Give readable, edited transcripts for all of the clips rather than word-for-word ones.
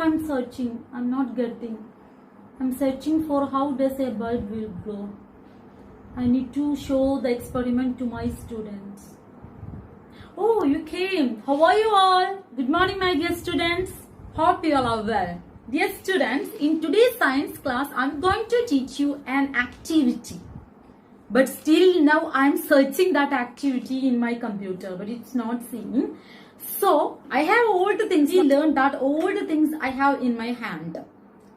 I'm searching. I'm not getting. I'm searching for how does a bulb will glow. I need to show the experiment to my students. Oh, you came. How are you all? Good morning, my dear students. Hope you all are well. Dear students, in today's science class, I'm going to teach you an activity. But still now I'm searching that activity in my computer, but it's not seeing. So I have all the things. We learned that all the things I have in my hand.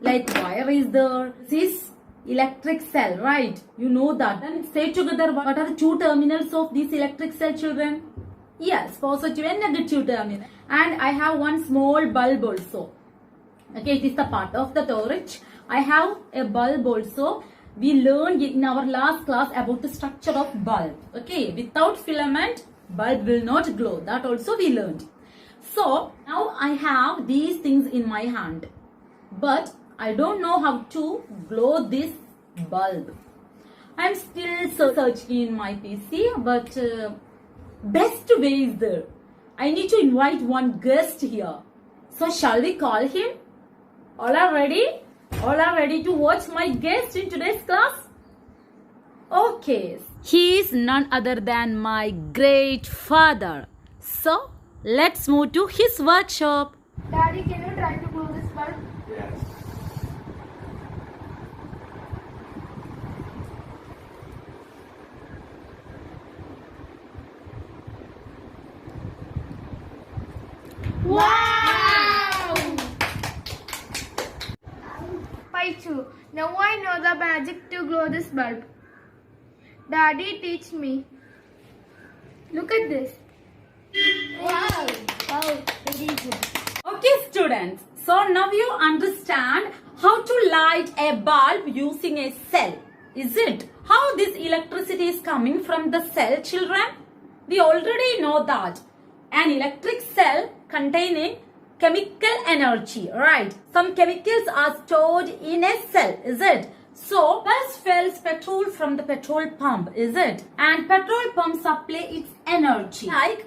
Like wire is there. This is electric cell, right? You know that. Then say together, what are the two terminals of this electric cell, children? Yes, positive and negative terminal. And I have one small bulb also. Okay, it is the part of the torch. I have a bulb also. We learned in our last class about the structure of bulb. Okay, without filament, bulb will not glow. That also we learned. So, now I have these things in my hand. But I don't know how to glow this bulb. I'm still searching in my PC, but best way is there. I need to invite one guest here. So, shall we call him? All are ready? All are ready to watch my guest in today's class? Okay. He is none other than my great father. So, let's move to his workshop. Daddy, can you try to blow this bulb? Yes. Wow! Paichu, now I know the magic to glow this bulb. Daddy, teach me. Look at this. Wow! Wow, very good. Okay, students. So, now you understand how to light a bulb using a cell. Is it? How this electricity is coming from the cell, children? We already know that. An electric cell containing chemical energy, right? Some chemicals are stored in a cell, is it? So, pulse fills petrol from the petrol pump, is it? And petrol pump supply its energy. Like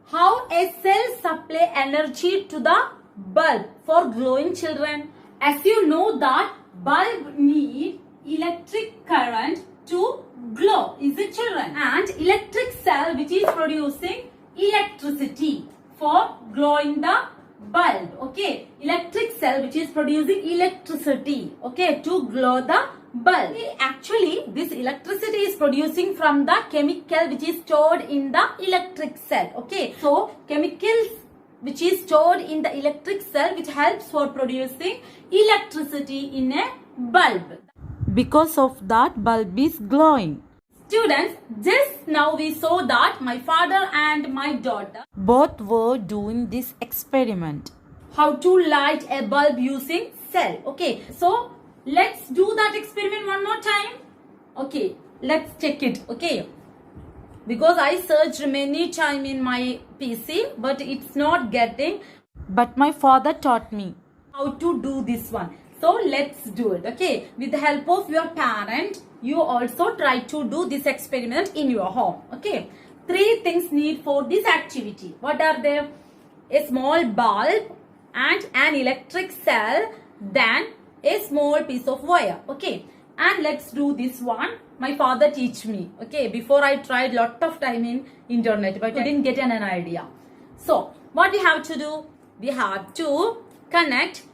how a cell supply energy to the bulb for glowing, children. As you know that bulb need electric current to glow, is it, children? And electric cell which is producing electricity for glowing the bulb. Okay, electric cell which is producing electricity, okay, to glow the bulb. Actually, this electricity is producing from the chemical which is stored in the electric cell. Okay, so chemicals which is stored in the electric cell which helps for producing electricity in a bulb. Because of that, bulb is glowing. Students, just now we saw that my father and my daughter both were doing this experiment. How to light a bulb using cell. Okay, so let's do that experiment one more time. Okay, let's check it. Okay, because I searched many times in my PC, but it's not getting. But my father taught me how to do this one. So let's do it. Okay, with the help of your parent, you also try to do this experiment in your home. Okay, three things need for this activity. What are they? A small bulb and an electric cell, then a small piece of wire. Okay, and let's do this one. My father teach me. Okay, before I tried lot of time in internet, but I didn't get an idea. So what we have to do? We have to connect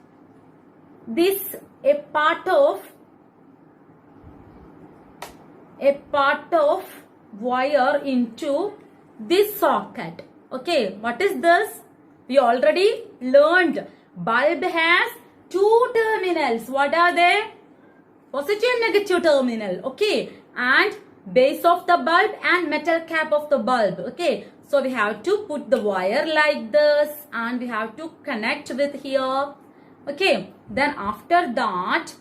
this a part of wire into this socket. Okay, what is this? We already learned bulb has two terminals. What are they? Positive and negative terminal. Okay, and base of the bulb and metal cap of the bulb. Okay, so we have to put the wire like this and we have to connect with here. Okay, then after that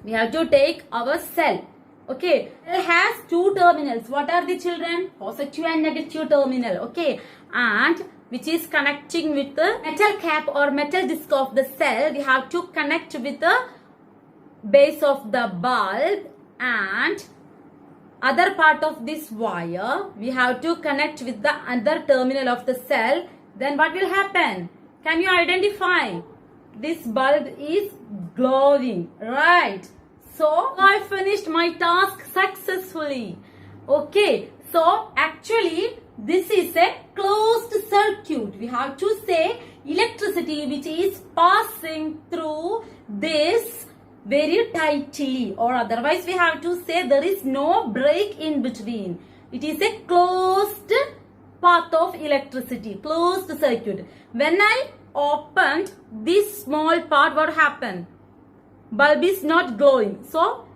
we have to take our cell. Okay, it has two terminals. What are the, children? Positive and negative terminal. Okay, and which is connecting with the metal cap or metal disc of the cell. We have to connect with the base of the bulb, and other part of this wire we have to connect with the other terminal of the cell. Then what will happen? Can you identify? this bulb is glowing, right? So I finished my task successfully. Okay, so actually this is a closed circuit. We have to say electricity which is passing through this very tightly, or otherwise we have to say there is no break in between. It is a closed path of electricity, closed circuit. When I opened this small part, what happened? Bulb is not glowing, so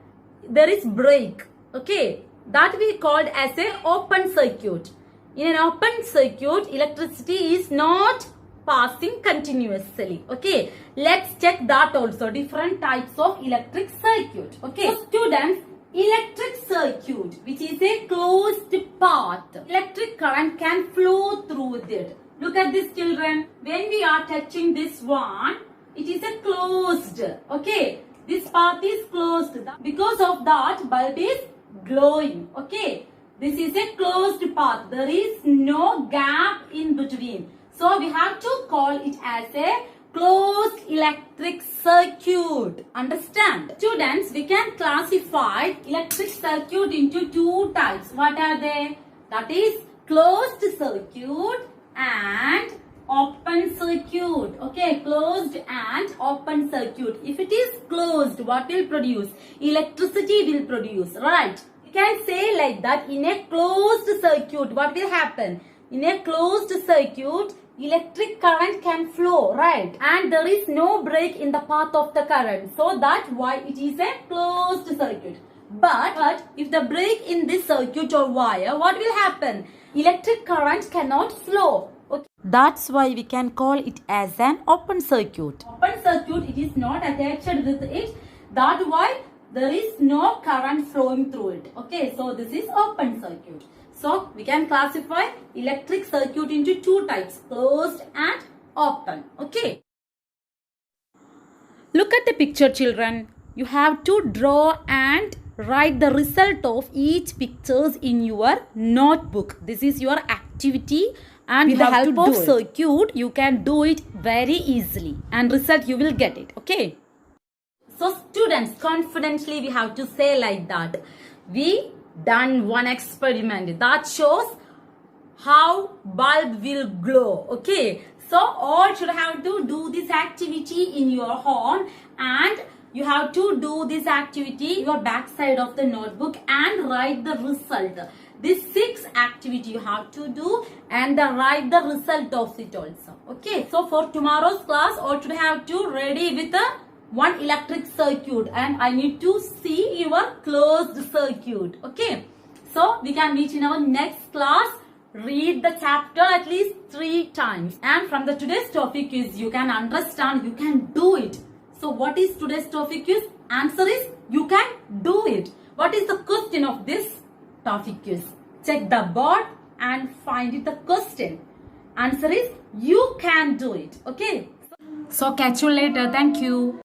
there is break. Okay, that we called as a open circuit. In an open circuit, electricity is not passing continuously. Okay, let's check that also. Different types of electric circuit. Okay, so students, electric circuit, which is a closed path, electric current can flow through it. Look at this, children. When we are touching this one, it is a closed. Okay, this path is closed. Because of that, bulb is glowing. Okay, this is a closed path. There is no gap in between. So we have to call it as a closed electric circuit. Understand? Students, we can classify electric circuit into two types. What are they? That is closed circuit and open circuit. Okay, closed and open circuit. If it is closed, what will produce? Electricity will produce, right? You can say like that. In a closed circuit, what will happen? In a closed circuit, electric current can flow, right? And there is no break in the path of the current. So that's why it is a closed circuit. But if the break in this circuit or wire, what will happen? Electric current cannot flow. Okay. That's why we can call it as an open circuit. Open circuit, it is not attached with it. That's why there is no current flowing through it. Okay, so this is open circuit. So we can classify electric circuit into two types, closed and open. Okay. Look at the picture, children. You have to draw and write the result of each pictures in your notebook. This is your activity, and with the help of circuit you can do it very easily, and result you will get it. Okay. So students, confidently we have to say like that. We done one experiment that shows how bulb will glow. Okay, so all should have to do this activity in your home, and you have to do this activity in your back side of the notebook and write the result. This 6 activity you have to do and write the result of it also. Okay, so for tomorrow's class all should have to ready with a one electric circuit, and I need to see your closed circuit. Okay, so we can meet in our next class. Read the chapter at least 3 times, and from the today's topic is you can understand, you can do it. So what is today's topic is? Answer is you can do it. What is the question of this topic is? Check the board and find it the question. Answer is you can do it. Okay, so catch you later. Thank you.